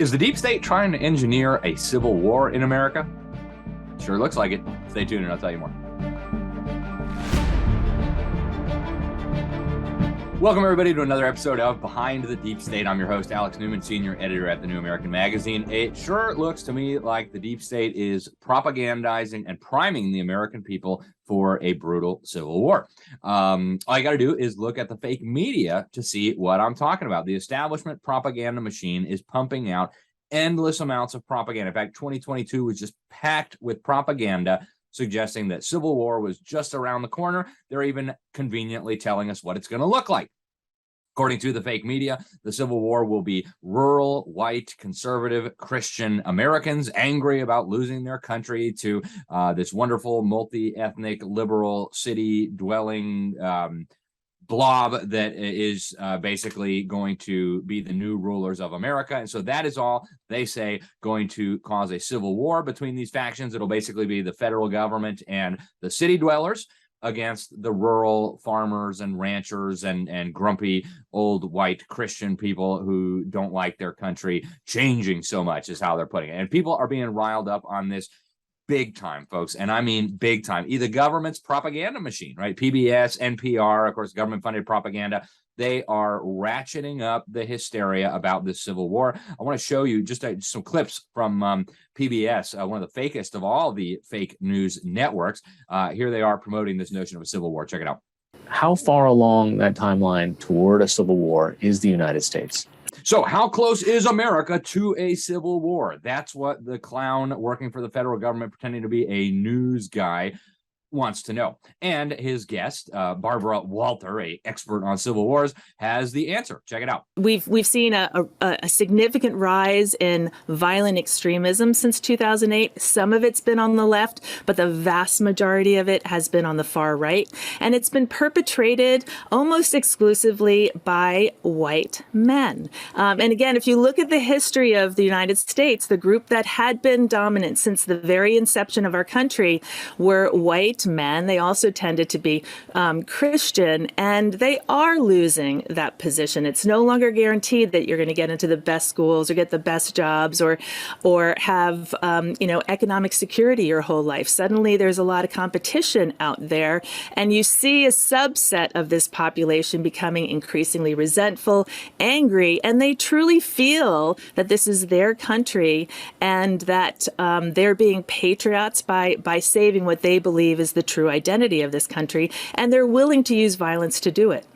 Is the deep state trying to engineer a civil war in America? Sure looks like it. Stay tuned and I'll tell you more. Welcome, everybody, to another episode of Behind the Deep State. I'm your host, Alex Newman, senior editor at the New American Magazine. It sure looks to me like the deep state is propagandizing and priming the American people for a brutal civil war. All you got to do is look at the fake media to see what I'm talking about. The establishment propaganda machine is pumping out endless amounts of propaganda. In fact, 2022 was just packed with propaganda suggesting that civil war was just around the corner. They're even conveniently telling us what it's going to look like. According to the fake media, the Civil War will be rural, white, conservative, Christian Americans angry about losing their country to this wonderful, multi-ethnic, liberal, city-dwelling blob that is basically going to be the new rulers of America. And so that is all, they say, going to cause a civil war between these factions. It'll basically be the federal government and the city dwellers against the rural farmers and ranchers and grumpy old white Christian people who don't like their country changing so much, is how they're putting it. And people are being riled up on this big time, folks. And I mean big time. The government's propaganda machine, right? PBS, NPR, of course, government-funded propaganda. They are ratcheting up the hysteria about this civil war. I want to show you just some clips from PBS, one of the fakest of all the fake news networks. Here they are promoting this notion of a civil war. Check it out. How far along that timeline toward a civil war is the United States? So how close is America to a civil war? That's what the clown working for the federal government, pretending to be a news guy, wants to know. And his guest, Barbara Walter, an expert on civil wars, has the answer. Check it out. We've seen a significant rise in violent extremism since 2008. Some of it's been on the left, but the vast majority of it has been on the far right. And it's been perpetrated almost exclusively by white men. And again, if you look at the history of the United States, the group that had been dominant since the very inception of our country were white men. They also tended to be Christian, and they are losing that position. It's no longer guaranteed that you're going to get into the best schools or get the best jobs or have economic security your whole life. Suddenly, there's a lot of competition out there, and you see a subset of this population becoming increasingly resentful, angry, and they truly feel that this is their country and that they're being patriots by saving what they believe is the true identity of this country, and they're willing to use violence to do it.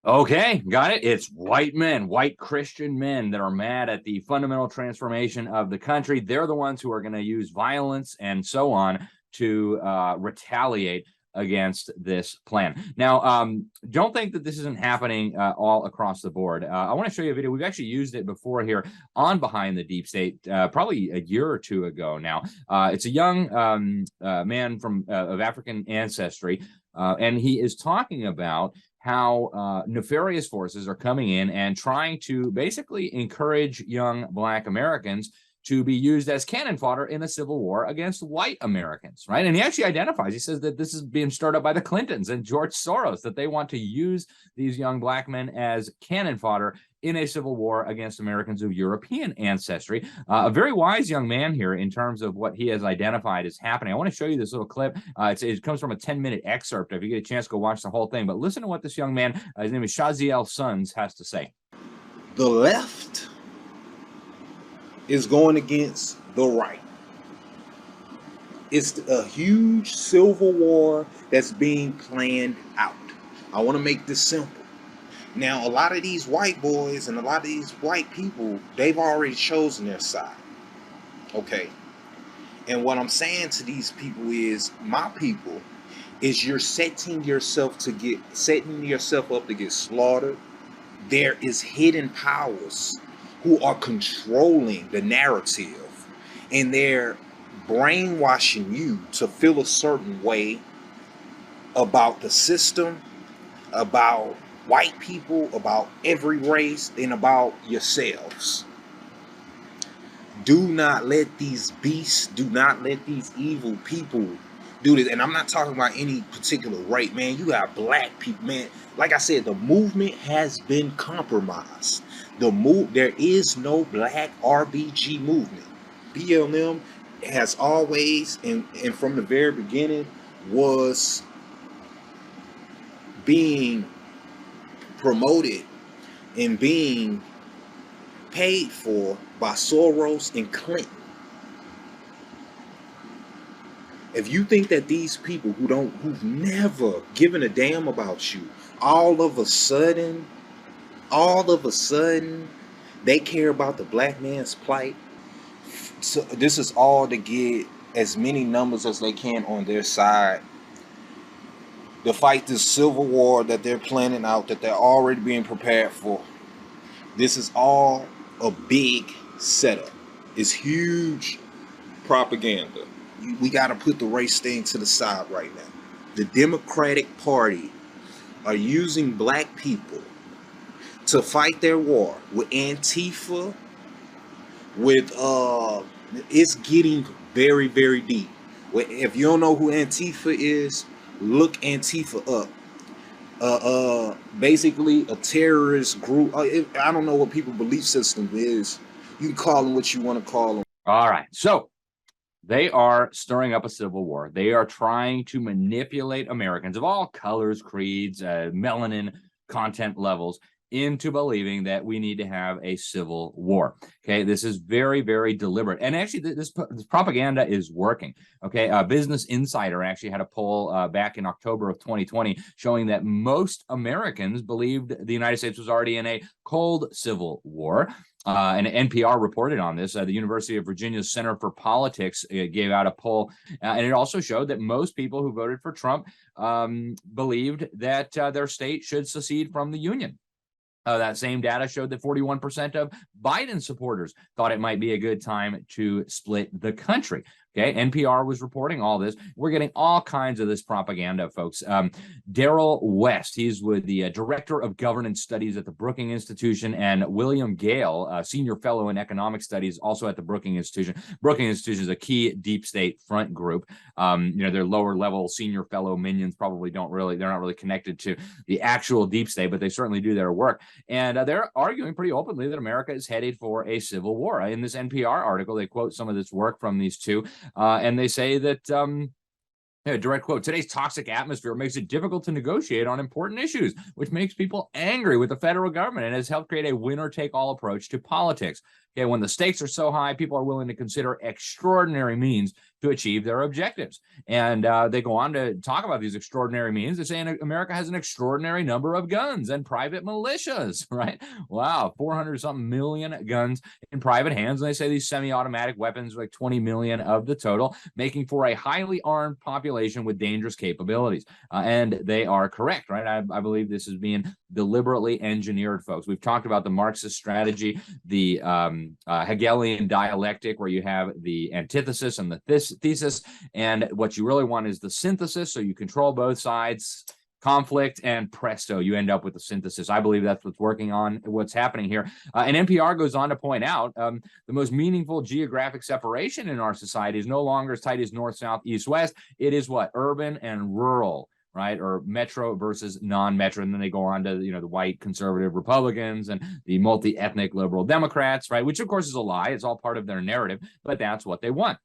Okay, got it. It's white men, white Christian men that are mad at the fundamental transformation of the country. They're the ones who are going to use violence and so on to retaliate against this plan. Now, don't think that this isn't happening all across the board. I want to show you a video. We've actually used it before here on Behind the Deep State, probably a year or two ago now. It's a young man of African ancestry, and he is talking about how nefarious forces are coming in and trying to basically encourage young Black Americans to be used as cannon fodder in a civil war against white Americans, right? And he actually identifies, he says that this is being stirred up by the Clintons and George Soros, that they want to use these young Black men as cannon fodder in a civil war against Americans of European ancestry. A very wise young man here in terms of what he has identified as happening. I want to show you this little clip. It comes from a 10-minute excerpt. If you get a chance, go watch the whole thing. But listen to what this young man, his name is Shaziel Sons, has to say. The left is going against the right. It's a huge civil war that's being planned out. I want to make this simple. Now, a lot of these white boys and a lot of these white people, they've already chosen their side. Okay. And what I'm saying to these people is, my people, is you're setting yourself up to get slaughtered. There is hidden powers who are controlling the narrative, and they're brainwashing you to feel a certain way about the system, about white people, about every race, and about yourselves. Do not let these beasts, do not let these evil people do this. And I'm not talking about any particular race, man. You got Black people, man. Like I said, the movement has been compromised. There is no black RBG movement. BLM has always, and from the very beginning, was being promoted and being paid for by Soros and Clinton. If you think that these people who've never given a damn about you, all of a sudden, they care about the black man's plight. So this is all to get as many numbers as they can on their side to fight this civil war that they're planning out, that they're already being prepared for. This is all a big setup. It's huge propaganda. We got to put the race thing to the side right now. The Democratic Party are using black people to fight their war with Antifa, with it's getting very, very deep. If you don't know who Antifa is, look Antifa up. Basically a terrorist group. I don't know what people's belief system is. You can call them what you want to call them. All right. So they are stirring up a civil war. They are trying to manipulate Americans of all colors, creeds, melanin content levels into believing that we need to have a civil war. Okay, this is very, very deliberate. And actually, this propaganda is working. Okay, Business Insider actually had a poll back in October of 2020 showing that most Americans believed the United States was already in a cold civil war. And NPR reported on this. The University of Virginia's Center for Politics gave out a poll, and it also showed that most people who voted for Trump believed that their state should secede from the Union. That same data showed that 41% of Biden supporters thought it might be a good time to split the country. Okay, NPR was reporting all this. We're getting all kinds of this propaganda, folks. Daryl West, he's with the Director of Governance Studies at the Brookings Institution, and William Gale, Senior Fellow in Economic Studies, also at the Brookings Institution. Brookings Institution is a key deep state front group. Their lower level senior fellow minions probably they're not really connected to the actual deep state, but they certainly do their work. And they're arguing pretty openly that America is headed for a civil war. In this NPR article, they quote some of this work from these two. And they say that, direct quote, today's toxic atmosphere makes it difficult to negotiate on important issues, which makes people angry with the federal government and has helped create a winner-take-all approach to politics. Okay, when the stakes are so high, people are willing to consider extraordinary means to achieve their objectives. And they go on to talk about these extraordinary means. They're saying America has an extraordinary number of guns and private militias, right? Wow, 400-something million guns in private hands. And they say these semi-automatic weapons, like 20 million of the total, making for a highly armed population with dangerous capabilities. And they are correct, right? I believe this is being deliberately engineered, folks. We've talked about the Marxist strategy, the Hegelian dialectic, where you have the antithesis and the thesis, and what you really want is the synthesis, so you control both sides, conflict, and presto, you end up with the synthesis. I believe that's what's happening here. And NPR goes on to point out the most meaningful geographic separation in our society is no longer as tight as north, south, east, west. It is what? Urban and rural, right? Or metro versus non-metro. And then they go on to, the white conservative Republicans and the multi-ethnic liberal Democrats, right? Which of course is a lie. It's all part of their narrative, but that's what they want.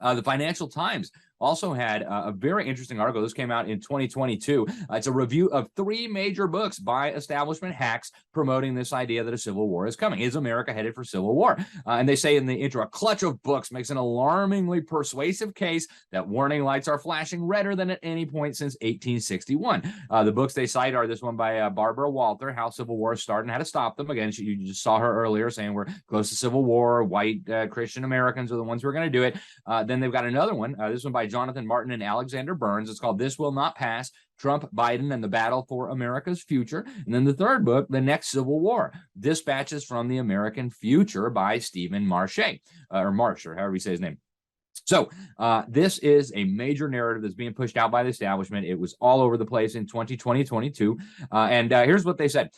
The Financial Times also had a very interesting article. This came out in 2022. It's a review of 3 major books by establishment hacks promoting this idea that a civil war is coming. Is America headed for civil war? And they say in the intro, a clutch of books makes an alarmingly persuasive case that warning lights are flashing redder than at any point since 1861. The books they cite are this one by Barbara Walter, How Civil Wars Start and How to Stop Them. Again, you just saw her earlier saying we're close to civil war. White Christian Americans are the ones who are going to do it. Then they've got another one, this one by Jonathan Martin and Alexander Burns. It's called This Will Not Pass, Trump, Biden, and the Battle for America's Future. And then the third book, The Next Civil War, Dispatches from the American Future by Stephen Marche, or Marsh, or however you say his name. So this is a major narrative that's being pushed out by the establishment. It was all over the place in 2020, 22. And here's what they said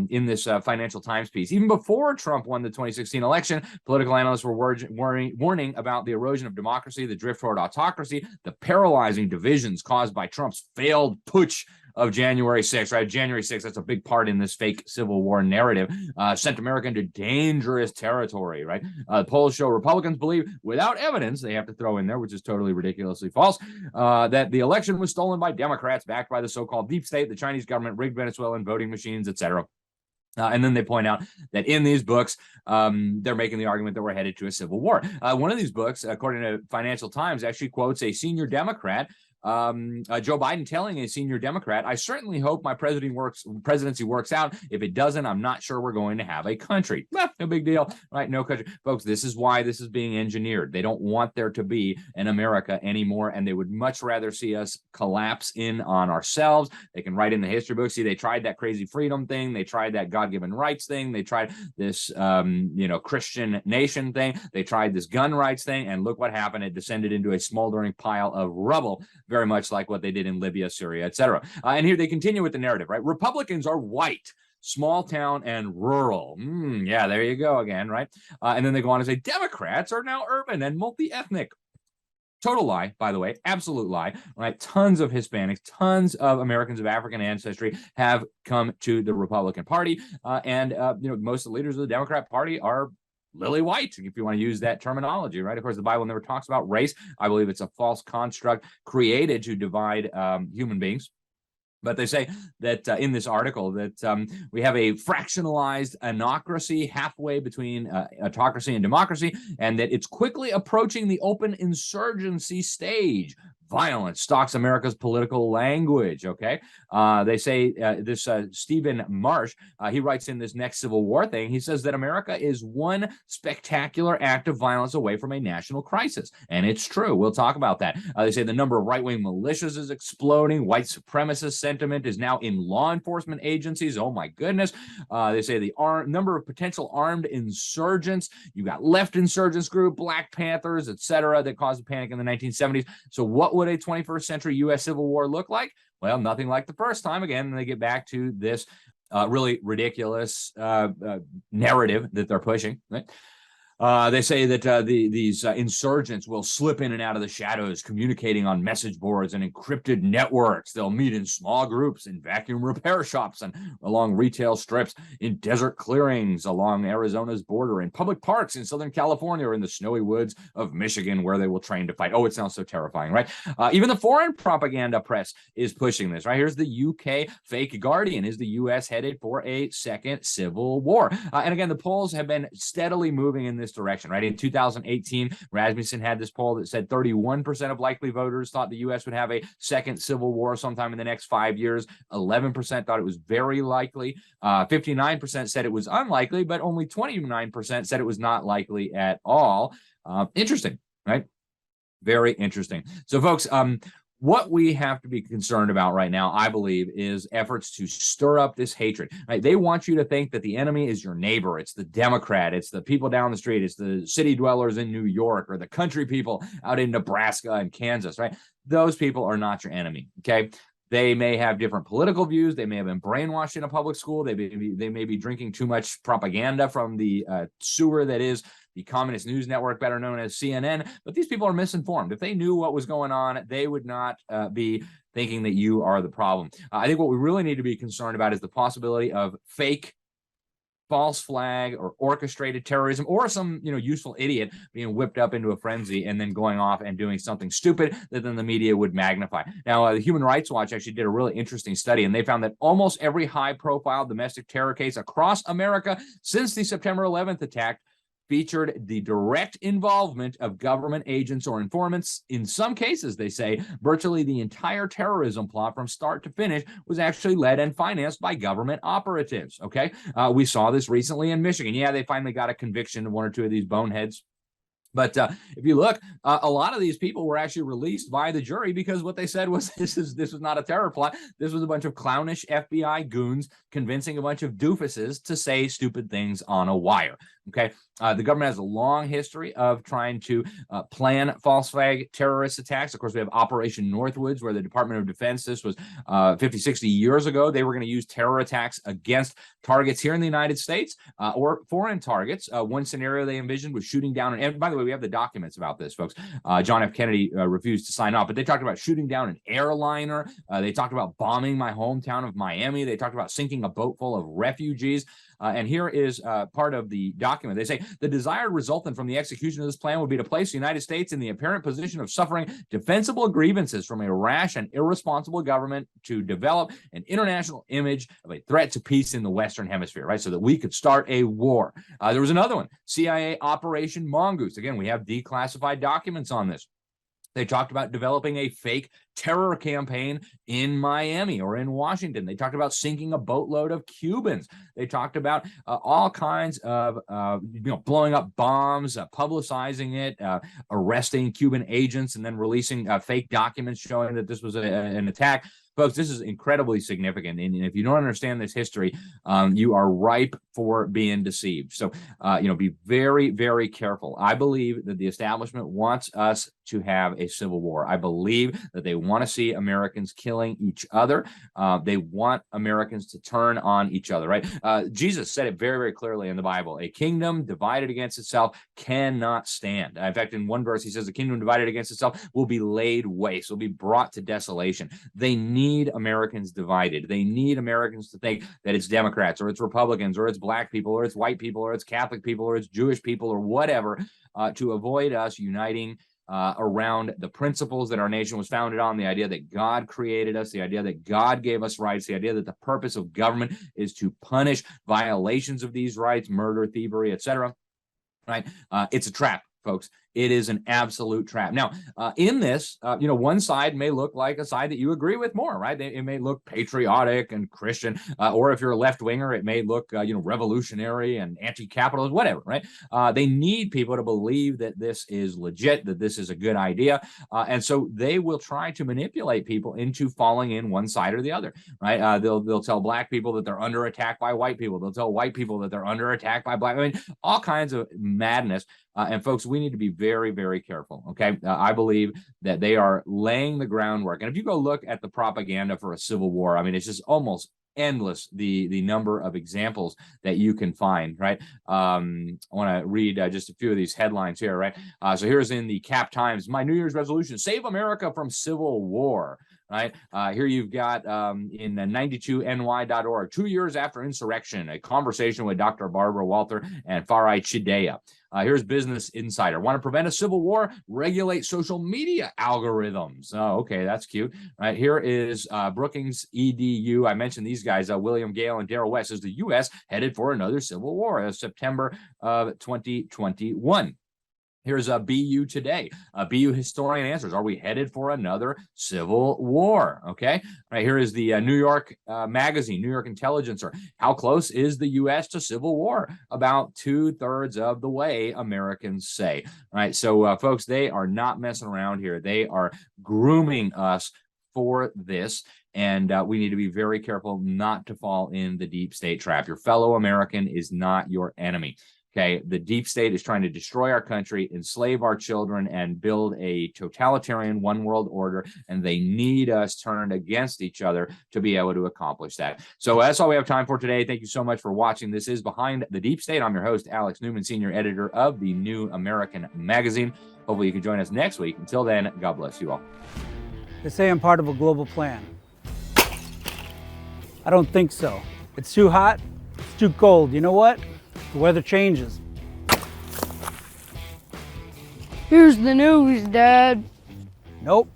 in this Financial Times piece. Even before Trump won the 2016 election, political analysts were warning about the erosion of democracy, the drift toward autocracy, the paralyzing divisions caused by Trump's failed putsch of January 6th, right? January 6th, that's a big part in this fake Civil War narrative, sent America into dangerous territory, right? Polls show Republicans believe, without evidence, they have to throw in there, which is totally ridiculously false, that the election was stolen by Democrats backed by the so-called deep state, the Chinese government, rigged Venezuelan voting machines, etc. And then they point out that in these books, they're making the argument that we're headed to a civil war. One of these books, according to Financial Times, actually quotes a senior Democrat, Joe Biden, telling a senior Democrat, "I certainly hope my presidency works out. If it doesn't, I'm not sure we're going to have a country." Well, no big deal, right? No country. Folks, this is why this is being engineered. They don't want there to be an America anymore, and they would much rather see us collapse in on ourselves. They can write in the history books, see, they tried that crazy freedom thing. They tried that God-given rights thing. They tried this, Christian nation thing. They tried this gun rights thing, and look what happened. It descended into a smoldering pile of rubble, very much like what they did in Libya, Syria, etc. And here they continue with the narrative, right? Republicans are white, small town, and rural. Yeah, there you go again, right? And then they go on to say Democrats are now urban and multi-ethnic. Total lie, by the way, absolute lie, right? Tons of Hispanics, tons of Americans of African ancestry have come to the Republican Party. And most of the leaders of the Democrat Party are lily white, if you want to use that terminology, right? Of course, the Bible never talks about race. I believe it's a false construct created to divide human beings. But they say that in this article that we have a fractionalized anocracy halfway between autocracy and democracy, and that it's quickly approaching the open insurgency stage. Violence stalks America's political language, okay? They say this Stephen Marsh, he writes in this next Civil War thing, he says that America is one spectacular act of violence away from a national crisis. And it's true. We'll talk about that. They say the number of right-wing militias is exploding. White supremacist sentiment is now in law enforcement agencies. Oh, my goodness. They say the number of potential armed insurgents. You got left insurgents group, Black Panthers, etc., that caused a panic in the 1970s. So what would a 21st century U.S. Civil War look like? Well, nothing like the first time. Again, they get back to this really ridiculous narrative that they're pushing. Right? They say that these insurgents will slip in and out of the shadows, communicating on message boards and encrypted networks. They'll meet in small groups in vacuum repair shops and along retail strips, in desert clearings along Arizona's border, in public parks in Southern California, or in the snowy woods of Michigan, where they will train to fight. Oh, it sounds so terrifying, right? Even the foreign propaganda press is pushing this, right? Here's the UK fake Guardian. Is the U.S. headed for a second civil war? And again, the polls have been steadily moving in this direction, right? In 2018, Rasmussen had this poll that said 31% of likely voters thought the U.S. would have a second civil war sometime in the next 5 years. 11% thought it was very likely. 59% said it was unlikely, but only 29% said it was not likely at all. Interesting, right? Very interesting. So, folks, what we have to be concerned about right now, I believe, is efforts to stir up this hatred. Right? They want you to think that the enemy is your neighbor. It's the Democrat. It's the people down the street. It's the city dwellers in New York, or the country people out in Nebraska and Kansas, right? Those people are not your enemy, okay? They may have different political views. They may have been brainwashed in a public school. They may be drinking too much propaganda from the sewer that is the Communist News Network, better known as CNN. But these people are misinformed. If they knew what was going on, they would not be thinking that you are the problem. I think what we really need to be concerned about is the possibility of fake, false flag, or orchestrated terrorism, or some useful idiot being whipped up into a frenzy and then going off and doing something stupid that then the media would magnify. Now, the Human Rights Watch actually did a really interesting study, and they found that almost every high-profile domestic terror case across America since the September 11th attack featured the direct involvement of government agents or informants. In some cases, they say, virtually the entire terrorism plot from start to finish was actually led and financed by government operatives, okay? We saw this recently in Michigan. Yeah, they finally got a conviction of one or two of these boneheads. But if you look, a lot of these people were actually released by the jury because what they said was this was not a terror plot. This was a bunch of clownish FBI goons convincing a bunch of doofuses to say stupid things on a wire. Okay. The government has a long history of trying to plan false flag terrorist attacks. Of course, we have Operation Northwoods, where the Department of Defense, this was 50, 60 years ago, they were going to use terror attacks against targets here in the United States or foreign targets. One scenario they envisioned was shooting down, and by the way, we have the documents about this, folks. John F. Kennedy refused to sign off, but they talked about shooting down an airliner. They talked about bombing my hometown of Miami. They talked about sinking a boat full of refugees. And here is part of the document. They say the desired resultant from the execution of this plan would be to place the United States in the apparent position of suffering defensible grievances from a rash and irresponsible government to develop an international image of a threat to peace in the Western Hemisphere, right? So that we could start a war. There was another one, CIA Operation Mongoose. Again, we have declassified documents on this. They talked about developing a fake terror campaign in Miami or in Washington. They talked about sinking a boatload of Cubans. They talked about all kinds of, blowing up bombs, publicizing it, arresting Cuban agents, and then releasing fake documents showing that this was an attack. Folks, this is incredibly significant. And if you don't understand this history, you are ripe for being deceived. So, be very, very careful. I believe that the establishment wants us to have a civil war. I believe that they want to see Americans killing each other. They want Americans to turn on each other, right? Jesus said it very, very clearly in the Bible. A kingdom divided against itself cannot stand. In fact, in one verse, he says, a kingdom divided against itself will be laid waste, will be brought to desolation. They need Americans divided. They need Americans to think that it's Democrats or it's Republicans or it's black people or it's white people or it's Catholic people or it's Jewish people or whatever, to avoid us uniting around the principles that our nation was founded on, the idea that God created us, the idea that God gave us rights, the idea that the purpose of government is to punish violations of these rights, murder, thievery, etc. Right? It's a trap, folks. It is an absolute trap. Now, in this, one side may look like a side that you agree with more, right? It may look patriotic and Christian, or if you're a left-winger, it may look, revolutionary and anti-capitalist, whatever, right? They need people to believe that this is legit, that this is a good idea, and so they will try to manipulate people into falling in one side or the other, right? They'll tell black people that they're under attack by white people. They'll tell white people that they're under attack by black. I mean, all kinds of madness. And folks, we need to be very, very careful. Okay. I believe that they are laying the groundwork. And if you go look at the propaganda for a civil war, I mean, it's just almost endless, the number of examples that you can find, right? I want to read just a few of these headlines here, right? So here's in the Cap Times, my New Year's resolution, save America from civil war. Right here, you've got in 92ny.org, 2 years after insurrection, a conversation with Dr. Barbara Walther and Farai Chideya. Here's Business Insider. Want to prevent a civil war? Regulate social media algorithms. Oh, okay, that's cute. Right here is Brookings EDU. I mentioned these guys, William Gale and Darrell West. Is the U.S. headed for another civil war? September of 2021. Here's a BU Today. BU Historian Answers. Are we headed for another civil war? Okay. Right here is the New York Magazine, New York Intelligencer. How close is the U.S. to civil war? About 2/3 of the way, Americans say. All right. So, folks, they are not messing around here. They are grooming us for this. And we need to be very careful not to fall in the deep state trap. Your fellow American is not your enemy. Okay, the deep state is trying to destroy our country, enslave our children, and build a totalitarian one world order. And they need us turned against each other to be able to accomplish that. So that's all we have time for today. Thank you so much for watching. This is Behind the Deep State. I'm your host, Alex Newman, senior editor of the New American Magazine. Hopefully you can join us next week. Until then, God bless you all. They say I'm part of a global plan. I don't think so. It's too hot. It's too cold. You know what? The weather changes. Here's the news, Dad. Nope.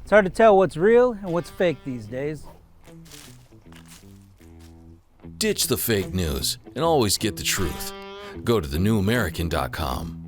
It's hard to tell what's real and what's fake these days. Ditch the fake news and always get the truth. Go to thenewamerican.com.